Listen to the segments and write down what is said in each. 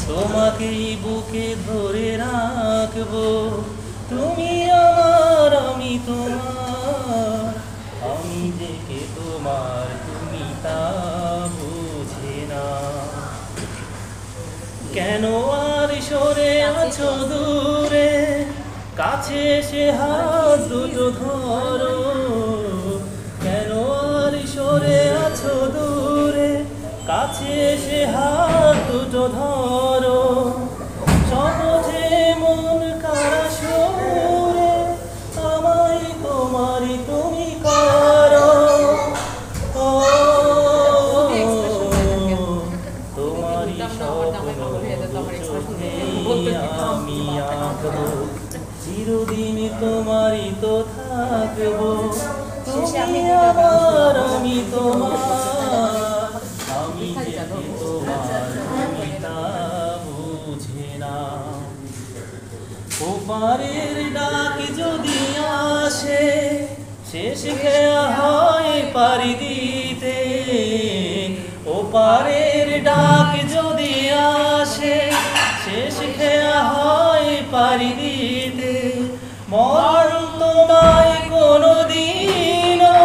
তোমাকেই বুকে ধরে রাখবো, তুমি আমার আমি তোমার, আমি যে কে তোমার তুমি তা বুঝে না। কেন আর সরে আছো দূরে, কাছে এসে হাত দুটো ধরো। কেন আর সরে আছো দূরে, কাছে এসে হাত দুটো ধরো। শপথে মন কারা সুরে, আমায় তোমারই তুমি করো। ও তোমারই স্বপ্ন চোখে আমি আঁকবো, চিরদিন তোমারই তো থাকবো। তুমি আমার আমি তোমার, আমি যে তোমার তুমি তা বুঝে না। ওপারের ডাক যদি আসে, শেষ খেয়া হয় পারি দিতে। ওপারের ডাক যদি আসে, শেষ খেয়া হয় পারি দিতে। মরণ তোমায় কোনোদিনও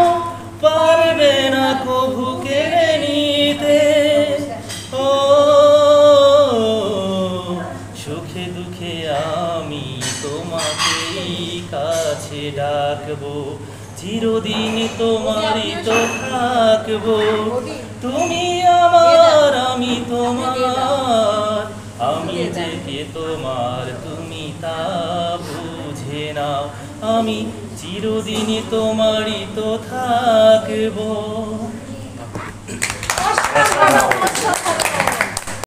পারবে না কভু কেড়ে নিতে। ও সুখে দুঃখে আমি তোমাকেই কাছে ডাকবো, চিরদিন তোমারই তো থাকবো। তুমি আমার আমি তোমার, আমি যে কে তোমার তুমি তা বুঝে নাও। আমি চিরদিন তোমারই তো থাকবো।